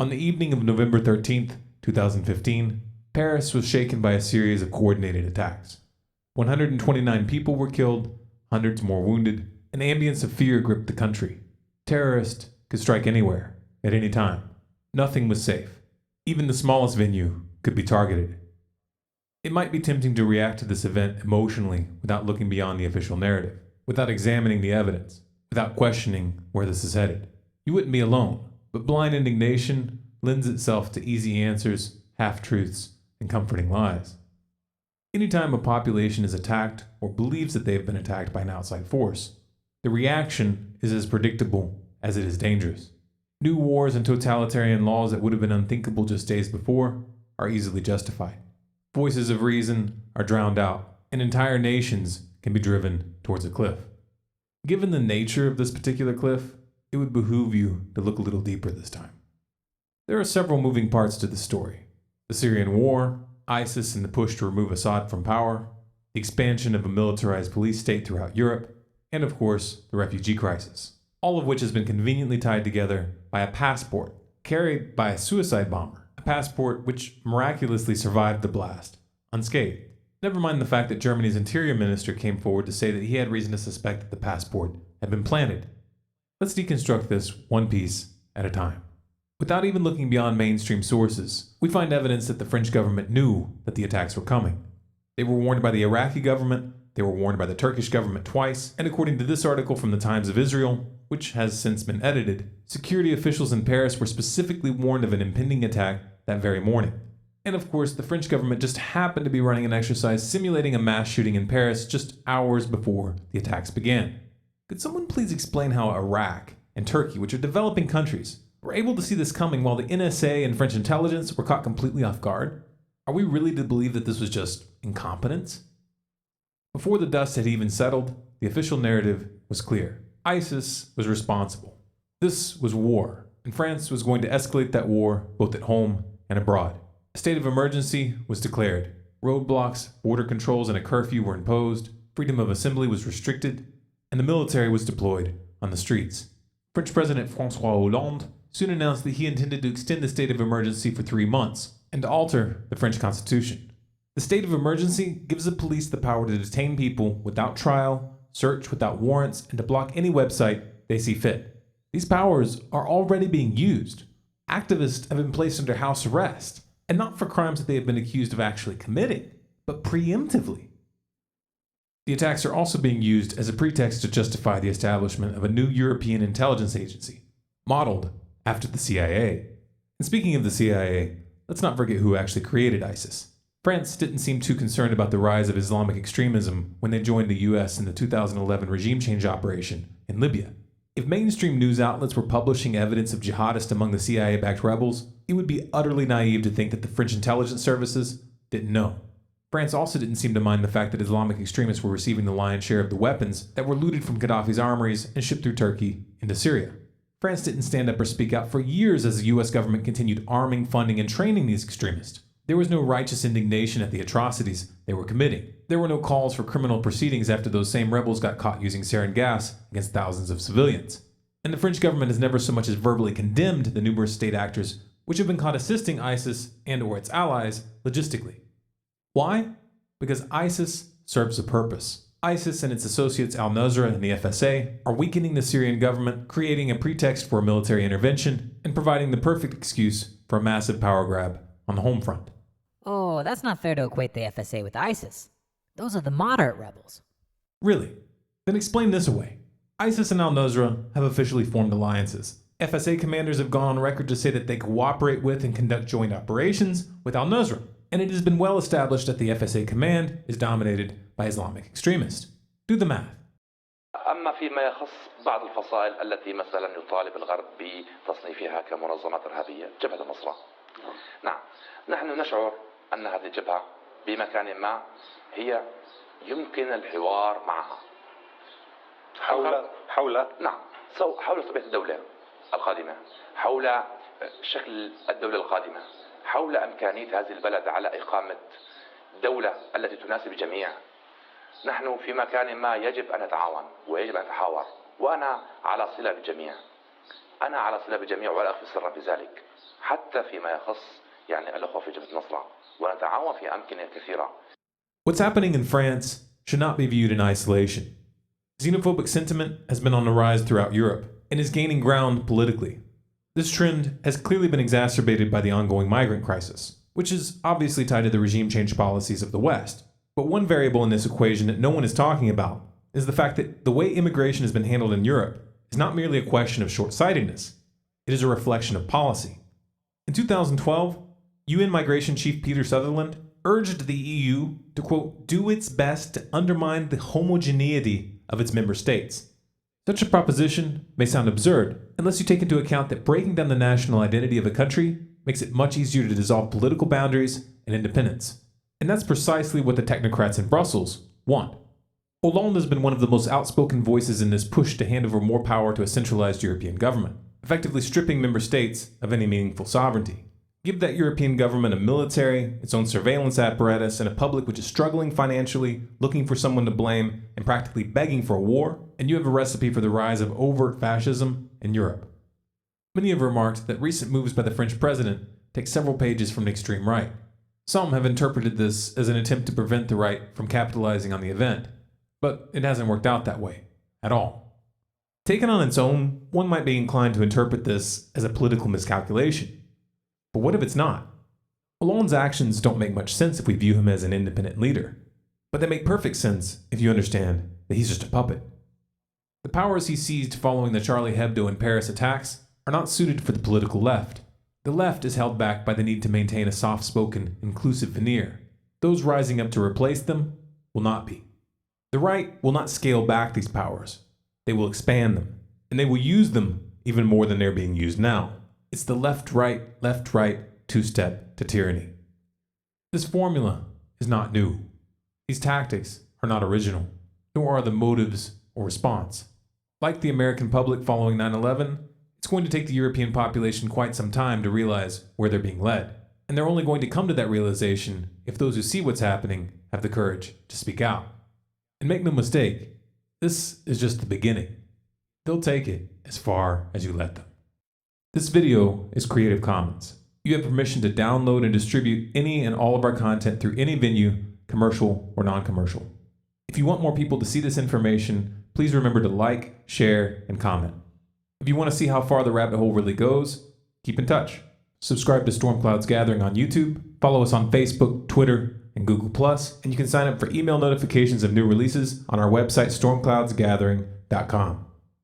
On the evening of November 13th, 2015, Paris was shaken by a series of coordinated attacks. 129 people were killed, hundreds more wounded. An ambience of fear gripped the country. Terrorists could strike anywhere, at any time. Nothing was safe. Even the smallest venue could be targeted. It might be tempting to react to this event emotionally without looking beyond the official narrative, without examining the evidence, without questioning where this is headed. You wouldn't be alone, but blind indignation lends itself to easy answers, half-truths, and comforting lies. Anytime a population is attacked or believes that they have been attacked by an outside force, the reaction is as predictable as it is dangerous. New wars and totalitarian laws that would have been unthinkable just days before are easily justified. Voices of reason are drowned out, and entire nations can be driven towards a cliff. Given the nature of this particular cliff, it would behoove you to look a little deeper this time. There are several moving parts to the story. The Syrian war, ISIS and the push to remove Assad from power, the expansion of a militarized police state throughout Europe, and of course, the refugee crisis, all of which has been conveniently tied together by a passport carried by a suicide bomber, a passport which miraculously survived the blast, unscathed. Never mind the fact that Germany's interior minister came forward to say that he had reason to suspect that the passport had been planted. Let's deconstruct this one piece at a time. Without even looking beyond mainstream sources, we find evidence that the French government knew that the attacks were coming. They were warned by the Iraqi government, they were warned by the Turkish government twice, and according to this article from the Times of Israel, which has since been edited, security officials in Paris were specifically warned of an impending attack that very morning. And of course, the French government just happened to be running an exercise simulating a mass shooting in Paris just hours before the attacks began. Could someone please explain how Iraq and Turkey, which are developing countries, were able to see this coming while the NSA and French intelligence were caught completely off guard? Are we really to believe that this was just incompetence? Before the dust had even settled, the official narrative was clear. ISIS was responsible. This was war, and France was going to escalate that war both at home and abroad. A state of emergency was declared. Roadblocks, border controls, and a curfew were imposed. Freedom of assembly was restricted, and the military was deployed on the streets. French President François Hollande soon announced that he intended to extend the state of emergency for 3 months and to alter the French constitution. The state of emergency gives the police the power to detain people without trial, search without warrants, and to block any website they see fit. These powers are already being used. Activists have been placed under house arrest, and not for crimes that they have been accused of actually committing, but preemptively. The attacks are also being used as a pretext to justify the establishment of a new European intelligence agency, modeled after the CIA. And speaking of the CIA, let's not forget who actually created ISIS. France didn't seem too concerned about the rise of Islamic extremism when they joined the US in the 2011 regime change operation in Libya. If mainstream news outlets were publishing evidence of jihadists among the CIA-backed rebels, it would be utterly naive to think that the French intelligence services didn't know. France also didn't seem to mind the fact that Islamic extremists were receiving the lion's share of the weapons that were looted from Gaddafi's armories and shipped through Turkey into Syria. France didn't stand up or speak out for years as the US government continued arming, funding, and training these extremists. There was no righteous indignation at the atrocities they were committing. There were no calls for criminal proceedings after those same rebels got caught using sarin gas against thousands of civilians. And the French government has never so much as verbally condemned the numerous state actors which have been caught assisting ISIS and/or its allies logistically. Why? Because ISIS serves a purpose. ISIS and its associates al-Nusra and the FSA are weakening the Syrian government, creating a pretext for a military intervention, and providing the perfect excuse for a massive power grab on the home front. Oh, that's not fair to equate the FSA with ISIS. Those are the moderate rebels. Really? Then explain this away. ISIS and al-Nusra have officially formed alliances. FSA commanders have gone on record to say that they cooperate with and conduct joint operations with al-Nusra, and it has been well established that the FSA command is dominated by Islamic extremists. Do the math. أما فيما يخص بعض الفصائل التي مثلا يطالب الغرب بتصنيفها كمنظمات إرهابية، جبهة النصرة. نعم، نحن نشعر أن هذه الجبهة بمكان ما هي يمكن الحوار معها حول نعم حول طبيعة الدولة القادمة، حول شكل الدولة القادمة، حول إمكانية هذه البلد على إقامة دولة التي تناسب الجميع. نحن في مكان ما يجب أن نتعاون ويجب أن نتحاور، وأنا على صلة بالجميع. أنا على صلة بالجميع ولا أخفي سرا بذلك، حتى فيما يخص الأخوة في جبهة النصرة، ونتعاون في أمكنة كثيرة. What's happening in France should not be viewed in isolation. Xenophobic sentiment has been on the rise throughout Europe and is gaining ground politically. This trend has clearly been exacerbated by the ongoing migrant crisis, which is obviously tied to the regime change policies of the West. But one variable in this equation that no one is talking about is the fact that the way immigration has been handled in Europe is not merely a question of short-sightedness, it is a reflection of policy. In 2012, UN Migration Chief Peter Sutherland urged the EU to, quote, do its best to undermine the homogeneity of its member states. Such a proposition may sound absurd unless you take into account that breaking down the national identity of a country makes it much easier to dissolve political boundaries and independence. And that's precisely what the technocrats in Brussels want. Hollande has been one of the most outspoken voices in this push to hand over more power to a centralized European government, effectively stripping member states of any meaningful sovereignty. Give that European government a military, its own surveillance apparatus, and a public which is struggling financially, looking for someone to blame, and practically begging for a war, and you have a recipe for the rise of overt fascism in Europe. Many have remarked that recent moves by the French president take several pages from the extreme right. Some have interpreted this as an attempt to prevent the right from capitalizing on the event, but it hasn't worked out that way, at all. Taken on its own, one might be inclined to interpret this as a political miscalculation. But what if it's not? Hollande's actions don't make much sense if we view him as an independent leader, but they make perfect sense if you understand that he's just a puppet. The powers he seized following the Charlie Hebdo and Paris attacks are not suited for the political left. The left is held back by the need to maintain a soft-spoken, inclusive veneer. Those rising up to replace them will not be. The right will not scale back these powers. They will expand them, and they will use them even more than they're being used now. It's the left-right, two-step to tyranny. This formula is not new. These tactics are not original, nor are the motives or response. Like the American public following 9/11, it's going to take the European population quite some time to realize where they're being led. And they're only going to come to that realization if those who see what's happening have the courage to speak out. And make no mistake, this is just the beginning. They'll take it as far as you let them. This video is Creative Commons. You have permission to download and distribute any and all of our content through any venue, commercial or non-commercial. If you want more people to see this information, please remember to like, share, and comment. If you want to see how far the rabbit hole really goes, keep in touch. Subscribe to Storm Clouds Gathering on YouTube, follow us on Facebook, Twitter, and Google+, and you can sign up for email notifications of new releases on our website stormcloudsgathering.com.